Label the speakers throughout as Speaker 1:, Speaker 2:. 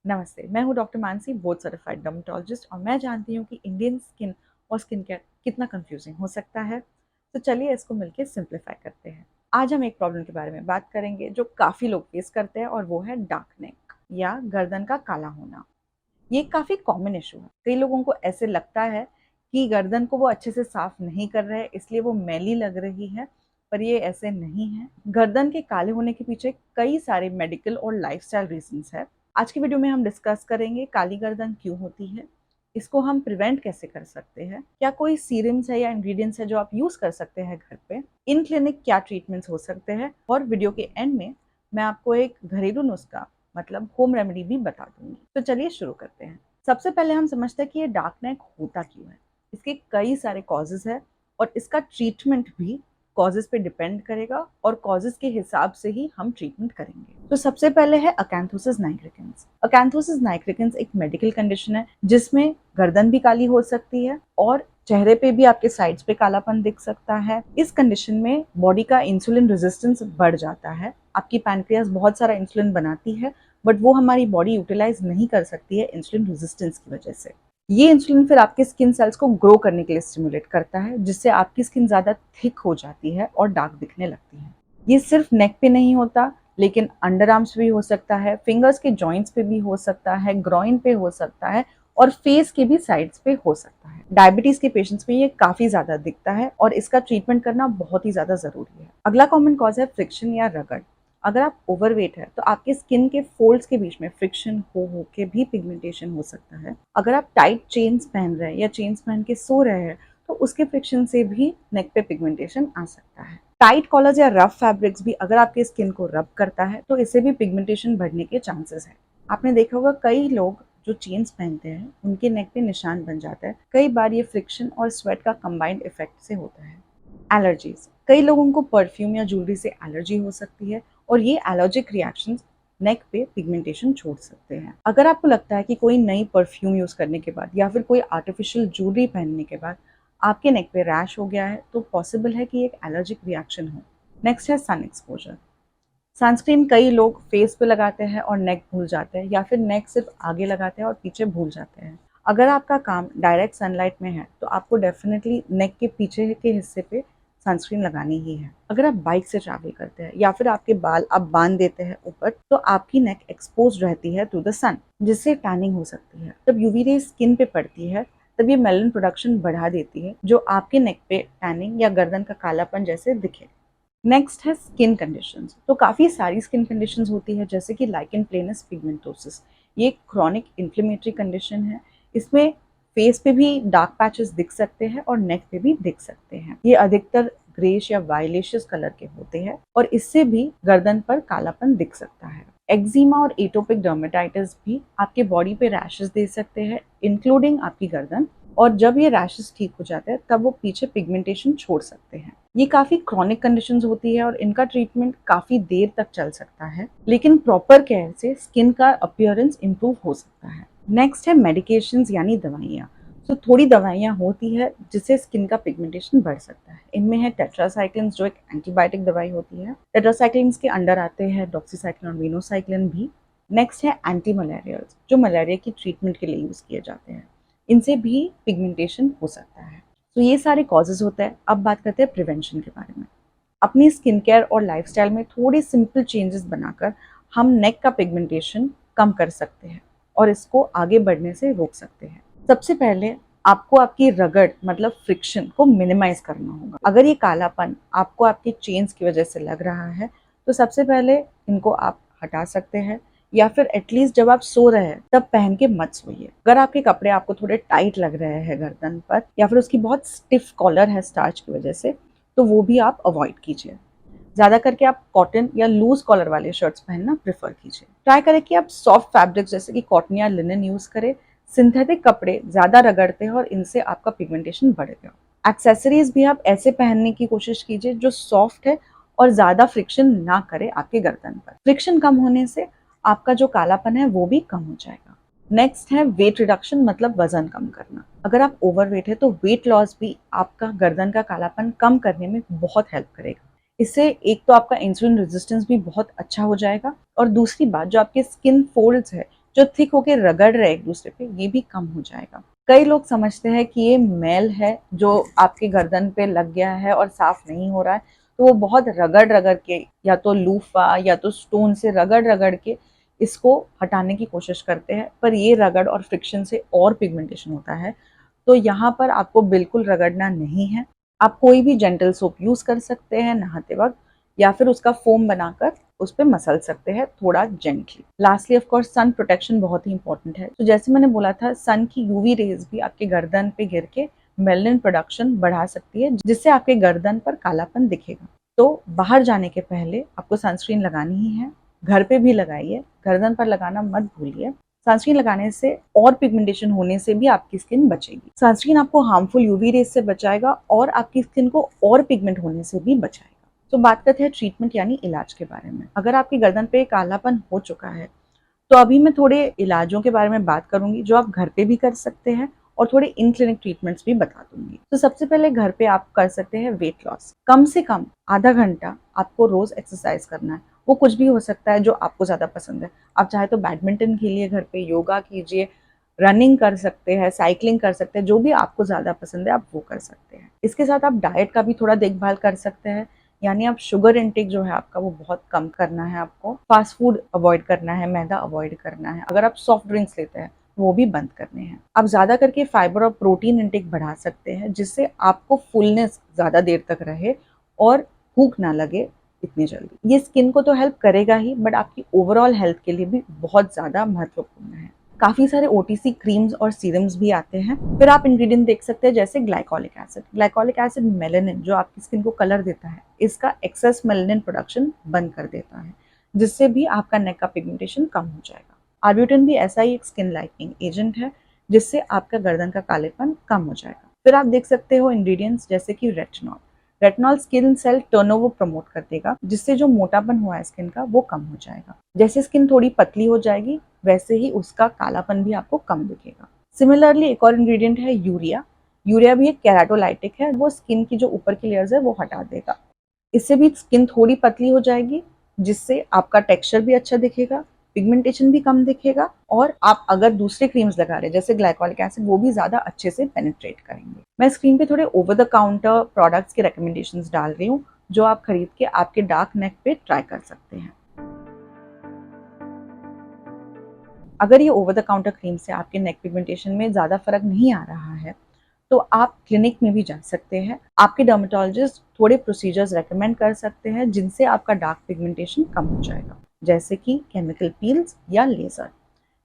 Speaker 1: नमस्ते, मैं हूँ doctor Mansi, board certified dermatologist और मैं जानती हूँ कि इंडियन स्किन और स्किन केयर कितना कंफ्यूजिंग हो सकता है। तो चलिए इसको मिलके सिंप्लीफाई करते हैं। आज हम एक प्रॉब्लम के बारे में बात करेंगे जो काफ़ी लोग फेस करते हैं और वो है डार्क नेक या गर्दन का काला होना। ये काफ़ी कॉमन इशू है। कई लोगों को ऐसे लगता है कि गर्दन को वो अच्छे से साफ नहीं कर रहे हैं इसलिए वो मैली लग रही है, पर ये ऐसे नहीं है। गर्दन के काले होने के पीछे कई सारे मेडिकल और लाइफस्टाइल रीजंस है। आज की वीडियो में हम डिस्कस करेंगे काली गर्दन क्यों होती है, इसको हम प्रिवेंट कैसे कर सकते हैं, क्या कोई सीरम्स है या इंग्रेडिएंट्स है जो आप यूज कर सकते हैं घर पे, इन क्लिनिक क्या ट्रीटमेंट्स हो सकते हैं, और वीडियो के एंड में मैं आपको एक घरेलू नुस्खा मतलब होम रेमेडी भी बता दूंगी। तो चलिए शुरू करते हैं। सबसे पहले हम समझते हैं कि ये डार्क नेक होता क्यों है। इसके कई सारे कॉजेज है और इसका ट्रीटमेंट भी कॉजेज पे डिपेंड करेगा और कॉजेज के हिसाब से ही हम ट्रीटमेंट करेंगे। तो सबसे पहले है अकैंथोसिस नाइग्रिकेंस। अकैंथोसिस नाइग्रिकेंस एक मेडिकल कंडीशन है जिसमें गर्दन भी काली हो सकती है और चेहरे पे भी आपके साइड्स पे कालापन दिख सकता है। इस कंडीशन में बॉडी का इंसुलिन रेजिस्टेंस बढ़ जाता है। आपकी पैनक्रियास बहुत सारा इंसुलिन बनाती है बट वो हमारी बॉडी यूटिलाइज नहीं कर सकती है इंसुलिन रेजिस्टेंस की वजह से। ये इंसुलिन फिर आपके स्किन सेल्स को ग्रो करने के लिए स्टिमुलेट करता है जिससे आपकी स्किन ज़्यादा थिक हो जाती है और डार्क दिखने लगती है। ये सिर्फ नेक पे नहीं होता लेकिन अंडर आर्म्स भी हो सकता है, फिंगर्स के जॉइंट्स पे भी हो सकता है, ग्रॉइन पे हो सकता है और फेस के भी साइड्स पे हो सकता है। डायबिटीज के पेशेंट्स में ये काफी ज्यादा दिखता है और इसका ट्रीटमेंट करना बहुत ही ज्यादा जरूरी है। अगला कॉमन कॉज है फ्रिक्शन या रगड़। अगर आप ओवरवेट है तो आपके स्किन के फोल्ड्स के बीच में फ्रिक्शन हो के भी पिगमेंटेशन हो सकता है। अगर आप टाइट चेन्स पहन रहे हैं या चेन्स पहन के सो रहे हैं तो उसके फ्रिक्शन से भी नेक पे पिगमेंटेशन आ सकता है। टाइट कॉलर्स या रफ फैब्रिक्स भी अगर आपके स्किन को रब करता है तो इससे भी पिगमेंटेशन बढ़ने के चांसेस है। आपने देखा होगा कई लोग जो चेन्स पहनते हैं उनके नेक पे निशान बन जाता है। कई बार ये फ्रिक्शन और स्वेट का कंबाइंड इफेक्ट से होता है। एलर्जीज, कई लोगों को परफ्यूम या ज्वेलरी से एलर्जी हो सकती है और ये एलर्जिक रिएक्शंस नेक पे पिगमेंटेशन छोड़ सकते हैं। अगर आपको लगता है कि कोई नई परफ्यूम यूज करने के बाद या फिर कोई आर्टिफिशियल ज्वेलरी पहनने के बाद आपके नेक पे रैश हो गया है तो पॉसिबल है कि एक एलर्जिक रिएक्शन हो। नेक्स्ट है सन एक्सपोजर। सनस्क्रीन कई लोग फेस पे लगाते हैं और नेक भूल जाते हैं या फिर नेक सिर्फ आगे लगाते हैं और पीछे भूल जाते हैं। अगर आपका काम डायरेक्ट सनलाइट में है तो आपको डेफिनेटली नेक के पीछे के हिस्से पे सनस्क्रीन लगानी ही है। अगर आप बाइक से ट्रैवल करते हैं या फिर आपके बाल आप बांध देते हैं ऊपर तो आपकी नेक एक्सपोज रहती है टू द सन जिससे टैनिंग हो सकती है। जब यूवी रे स्किन पे पड़ती है तब ये मेलन प्रोडक्शन बढ़ा देती है जो आपके नेक पे टैनिंग या गर्दन का कालापन जैसे दिखे। नेक्स्ट है स्किन कंडीशंस। तो काफ़ी सारी स्किन कंडीशंस होती है जैसे कि लाइकन प्लेनस पिगमेंटोसिस। ये एक क्रॉनिक इन्फ्लेमेटरी कंडीशन है। इसमें फेस पे भी डार्क पैचेस दिख सकते हैं और नेक पे भी दिख सकते हैं। ये अधिकतर ग्रेश या वायलेशियस कलर के होते हैं और इससे भी गर्दन पर कालापन दिख सकता है। एक्जिमा और एटोपिक डर्मेटाइटिस भी आपके बॉडी पे रैशेस दे सकते हैं इंक्लूडिंग आपकी गर्दन, और जब ये रैशेस ठीक हो जाते हैं तब वो पीछे पिगमेंटेशन छोड़ सकते हैं। ये काफ़ी क्रॉनिक कंडीशंस होती है और इनका ट्रीटमेंट काफ़ी देर तक चल सकता है लेकिन प्रॉपर केयर से स्किन का अपीयरेंस इम्प्रूव हो सकता है। नेक्स्ट है मेडिकेशंस यानी दवाइयाँ। तो थोड़ी दवाइयाँ होती है जिससे स्किन का पिगमेंटेशन बढ़ सकता है। इनमें है टेट्रासाइक्लिन्स जो एक एंटीबायोटिक दवाई होती है। टेट्रासाइक्लिन्स के अंडर आते हैं डॉक्सीसाइक्लिन और वीनोसाइक्लिन भी। नेक्स्ट है एंटी मलेरियल्स जो मलेरिया की ट्रीटमेंट के लिए यूज़ किए जाते हैं। इनसे भी पिगमेंटेशन हो सकता है। तो ये सारे कॉजेज होते हैं। अब बात करते हैं प्रिवेंशन के बारे में। अपनी स्किन केयर और लाइफस्टाइल में थोड़े सिंपल चेंजेस बनाकर हम नेक का पिगमेंटेशन कम कर सकते हैं और इसको आगे बढ़ने से रोक सकते हैं। सबसे पहले आपको आपकी रगड़ मतलब फ्रिक्शन को मिनिमाइज करना होगा। अगर ये कालापन आपको आपके चेन्स की वजह से लग रहा है तो सबसे पहले इनको आप हटा सकते हैं या फिर एटलीस्ट जब आप सो रहे हैं तब पहन के मत सोइए। अगर आपके कपड़े आपको थोड़े टाइट लग रहे हैं गर्दन पर या फिर उसकी बहुत स्टिफ कॉलर है स्टार्च की वजह से तो वो भी आप अवॉइड कीजिए। ज़्यादा करके आप कॉटन या लूज कॉलर वाले शर्ट्स पहनना प्रेफर कीजिए। ट्राई करें कि आप सॉफ्ट फैब्रिक जैसे कि कॉटन या लिनन यूज़ करें। सिंथेटिक कपड़े ज़्यादा रगड़ते हैं और इनसे आपका पिगमेंटेशन बढ़ेगा। एक्सेसरीज भी आप ऐसे पहनने की कोशिश कीजिए जो सॉफ्ट है और ज़्यादा फ्रिक्शन ना करे आपके गर्दन पर। फ्रिक्शन कम होने से आपका जो कालापन है वो भी कम हो जाएगा। नेक्स्ट है वेट रिडक्शन मतलब वजन कम करना। अगर आप ओवरवेट है तो वेट लॉस भी आपका गर्दन का कालापन कम करने में बहुत हेल्प करेगा। इससे एक तो आपका इंसुलिन रेजिस्टेंस भी बहुत अच्छा हो जाएगा और दूसरी बात जो आपके स्किन फोल्ड्स है जो थिक होके रगड़ रहे एक दूसरे पे, ये भी कम हो जाएगा। कई लोग समझते हैं कि ये मैल है जो आपके गर्दन पे लग गया है और साफ नहीं हो रहा है, तो वो बहुत रगड़ रगड़ के या तो लूफा या तो स्टोन से रगड़ रगड़ के इसको हटाने की कोशिश करते हैं, पर ये रगड़ और फ्रिक्शन से और पिगमेंटेशन होता है। तो यहाँ पर आपको बिल्कुल रगड़ना नहीं है। आप कोई भी जेंटल सोप यूज़ कर सकते हैं नहाते वक्त, या फिर उसका फोम बनाकर उस पे मसल सकते हैं थोड़ा gently. Lastly of course sun protection बहुत ही इंपॉर्टेंट है। तो जैसे मैंने बोला था, सन की यूवी रेज भी आपके गर्दन पे गिर के मेलानिन प्रोडक्शन बढ़ा सकती है, जिससे आपके गर्दन पर कालापन दिखेगा। तो बाहर जाने के पहले आपको सनस्क्रीन लगानी ही है। घर पे भी लगाइए, गर्दन पर लगाना मत भूलिए। सनस्क्रीन लगाने से और पिगमेंटेशन होने से भी आपकी स्किन बचेगी। सनस्क्रीन आपको हार्मफुल यूवी रेज से बचाएगा और आपकी स्किन को और पिगमेंट होने से भी बचाएगा। तो बात करते हैं ट्रीटमेंट यानी इलाज के बारे में। अगर आपकी गर्दन पे कालापन हो चुका है, तो अभी मैं थोड़े इलाजों के बारे में बात करूंगी जो आप घर पे भी कर सकते हैं, और थोड़े इन क्लिनिक ट्रीटमेंट्स भी बता दूंगी। तो सबसे पहले घर पे आप कर सकते हैं वेट लॉस। कम से कम आधा घंटा आपको रोज एक्सरसाइज करना है। वो कुछ भी हो सकता है जो आपको ज्यादा पसंद है। आप चाहे तो बैडमिंटन खेलिए घर पे, योगा कीजिए, रनिंग कर सकते हैं, साइकिलिंग कर सकते हैं, जो भी आपको ज्यादा पसंद है आप वो कर सकते हैं। इसके साथ आप डाइट का भी थोड़ा देखभाल कर सकते हैं, यानी आप शुगर इंटेक जो है आपका वो बहुत कम करना है। आपको फास्ट फूड अवॉइड करना है, मैदा अवॉइड करना है। अगर आप सॉफ्ट ड्रिंक्स लेते हैं वो भी बंद करने हैं। आप ज्यादा करके फाइबर और प्रोटीन इंटेक बढ़ा सकते हैं, जिससे आपको फुलनेस ज्यादा देर तक रहे और भूख ना लगे इतनी जल्दी। ये स्किन को तो हेल्प करेगा ही, बट आपकी ओवरऑल हेल्थ के लिए भी बहुत ज्यादा महत्वपूर्ण है। काफी सारे ओटीसी क्रीम्स और सीरम्स भी आते हैं। फिर आप इंग्रेडिएंट देख सकते हैं, जैसे glycolic acid. Glycolic acid melanin जो आपकी स्किन को कलर देता है, इसका एक्सेस मेलानिन प्रोडक्शन बंद कर देता है, जिससे भी आपका नेक का पिगमेंटेशन कम हो जाएगा। आर्ब्यूटिन भी ऐसा ही एक स्किन लाइटनिंग एजेंट है, जिससे आपका गर्दन का कालेपन कम हो जाएगा। फिर आप देख सकते हो इंग्रेडिएंट्स जैसे कि retinol. Retinol skin cell turnover promote कर देगा, जिससे जो मोटापन हुआ है स्किन का वो कम हो जाएगा। जैसे स्किन थोड़ी पतली हो जाएगी, वैसे ही उसका कालापन भी आपको कम दिखेगा। सिमिलरली एक और इंग्रेडिएंट है यूरिया। यूरिया भी एक केराटोलाइटिक है, वो स्किन की जो ऊपर की लेयर्स है वो हटा देगा। इससे भी स्किन थोड़ी पतली हो जाएगी, जिससे आपका टेक्सचर भी अच्छा दिखेगा, पिगमेंटेशन भी कम दिखेगा, और आप अगर दूसरे क्रीम्स लगा रहे हैं जैसे ग्लाइकोलिक एसिड, वो भी ज्यादा अच्छे से पेनिट्रेट करेंगे। मैं स्क्रीन पे थोड़े ओवर द काउंटर प्रोडक्ट्स के रिकमेंडेशंस डाल रही हूँ, जो आप खरीद के आपके डार्क नेक पे ट्राई कर सकते हैं। अगर ये ओवर द काउंटर क्रीम से आपके नेक पिगमेंटेशन में ज़्यादा फर्क नहीं आ रहा है, तो आप क्लिनिक में भी जा सकते हैं। आपके डर्मेटोलॉजिस्ट थोड़े प्रोसीजर्स रेकमेंड कर सकते हैं, जिनसे आपका डार्क पिगमेंटेशन कम हो जाएगा, जैसे कि केमिकल पील्स या लेजर।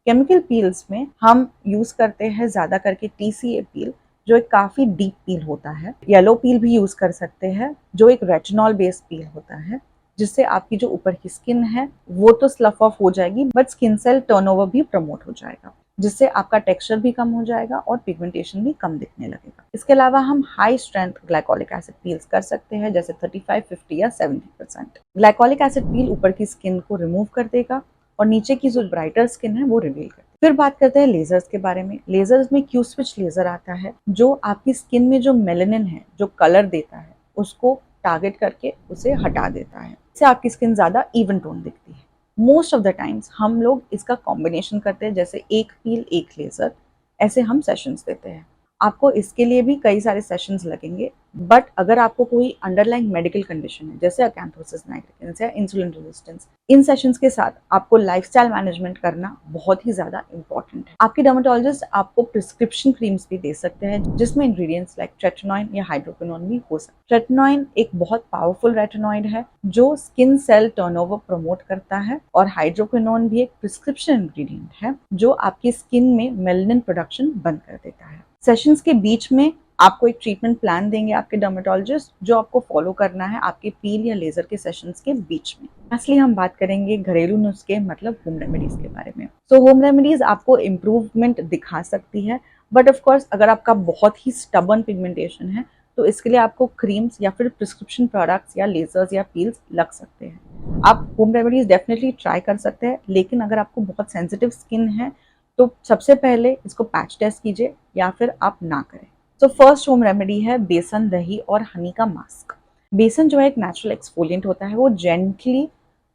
Speaker 1: केमिकल पील्स में हम यूज करते हैं ज्यादा करके टीसीए पील, जो एक काफी डीप पील होता है। येलो पील भी यूज कर सकते हैं, जो एक रेटिनॉल बेस्ड पील होता है, जिससे आपकी जो ऊपर की स्किन है वो तो स्लफ ऑफ हो जाएगी, बट स्किन सेल टर्नओवर भी प्रमोट हो जाएगा, जिससे आपका टेक्सचर भी कम हो जाएगा और पिगमेंटेशन भी कम दिखने लगेगा। इसके अलावा हम high strength glycolic acid peels कर सकते हैं, जैसे 35, 50 या 70%। ग्लाइकोलिक एसिड पील ऊपर की स्किन को रिमूव कर देगा और नीचे की जो ब्राइटर स्किन है वो रिवील करती है। फिर बात करते हैं लेजर्स के बारे में। लेजर्स में क्यू स्विच लेजर आता है, जो आपकी स्किन में जो मेलानिन है, जो कलर देता है, उसको टारगेट करके उसे हटा देता है। इससे आपकी स्किन ज्यादा इवन टोन दिखती है। मोस्ट ऑफ द टाइम्स हम लोग इसका कॉम्बिनेशन करते हैं, जैसे एक पील एक लेजर, ऐसे हम सेशंस देते हैं। आपको इसके लिए भी कई सारे सेशंस लगेंगे, बट अगर आपको कोई अंडरलाइंग मेडिकल कंडीशन है, जैसे अकैंथोसिस नाइग्रिकेंस या इंसुलिन रेजिस्टेंस, इन सेशंस के साथ आपको लाइफस्टाइल मैनेजमेंट करना बहुत ही ज्यादा इंपॉर्टेंट है। आपके डर्मेटोलॉजिस्ट आपको प्रिस्क्रिप्शन क्रीम्स भी दे सकते हैं, जिसमें इंग्रेडिएंट्स लाइक ट्रेटिनोइन या हाइड्रोक्विनोन भी हो सकते हैं। ट्रेटिनोइन एक बहुत पावरफुल रेटिनॉइड है, जो स्किन सेल टर्नओवर प्रमोट करता है, और हाइड्रोक्विनोन भी एक प्रिस्क्रिप्शन इंग्रेडिएंट है, जो आपकी स्किन में मेलानिन प्रोडक्शन बंद कर देता है। सेशंस के बीच में आपको एक ट्रीटमेंट प्लान देंगे आपके डर्मेटोलॉजिस्ट, जो आपको फॉलो करना है आपके पील या लेजर के सेशंस के बीच में। असली हम बात करेंगे घरेलू नुस्खे, मतलब होम रेमेडीज के बारे में। तो होम रेमेडीज आपको इम्प्रूवमेंट दिखा सकती है, बट ऑफ कोर्स अगर आपका बहुत ही स्टबर्न पिगमेंटेशन है, तो इसके लिए आपको क्रीम्स या फिर प्रिस्क्रिप्शन प्रोडक्ट्स या लेजर्स या पील्स लग सकते हैं। आप होम रेमेडीज डेफिनेटली ट्राई कर सकते हैं, लेकिन अगर आपको बहुत सेंसिटिव स्किन है, तो सबसे पहले इसको पैच टेस्ट कीजिए, या फिर आप ना करें। तो फर्स्ट होम रेमेडी है बेसन, दही और हनी का मास्क। बेसन जो है एक नेचुरल एक्सफोलिएंट होता है, वो जेंटली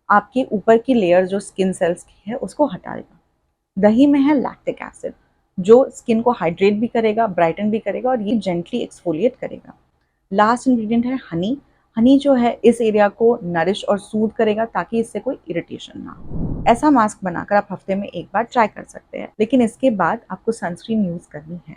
Speaker 1: आपके ऊपर की लेयर जो स्किन सेल्स की है उसको हटा देगा। दही में है लैक्टिक एसिड, जो स्किन को हाइड्रेट भी करेगा, ब्राइटन भी करेगा और ये जेंटली एक्सफोलिएट करेगा। लास्ट इंग्रेडिएंट है हनी। हनी जो है इस एरिया को नरिश और सूद करेगा ताकि इससे कोई इरिटेशन ना हो। ऐसा मास्क बनाकर आप हफ्ते में एक बार ट्राई कर सकते हैं, लेकिन इसके बाद आपको सनस्क्रीन यूज करनी है।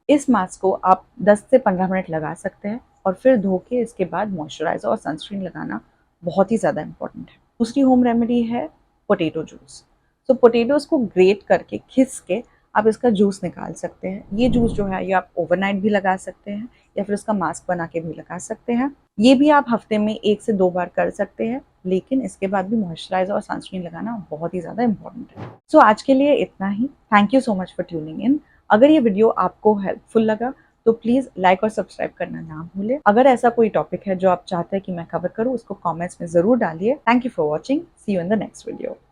Speaker 1: इस मास्क को आप 10 से 15 मिनट लगा सकते हैं और फिर धो के इसके बाद मॉइस्चराइजर और सनस्क्रीन लगाना बहुत ही ज़्यादा इंपॉर्टेंट है। दूसरी होम रेमेडी है पोटैटो जूस। तो पोटैटोज को ग्रेट करके घिस के आप इसका जूस निकाल सकते हैं। ये जूस जो है ये आप ओवरनाइट भी लगा सकते हैं या फिर उसका मास्क बना के भी लगा सकते हैं। ये भी आप हफ्ते में 1 से 2 बार कर सकते हैं, लेकिन इसके बाद भी मॉइस्चराइजर और सनस्क्रीन लगाना बहुत ही ज़्यादा इंपॉर्टेंट है। सो आज के लिए इतना ही। Thank you so much for tuning in. अगर ये वीडियो आपको हेल्पफुल लगा तो प्लीज़ लाइक और सब्सक्राइब करना ना भूलें। अगर ऐसा कोई टॉपिक है जो आप चाहते हैं कि मैं कवर करूँ, उसको कमेंट्स में ज़रूर डालिए। Thank you for watching. See you in the next video.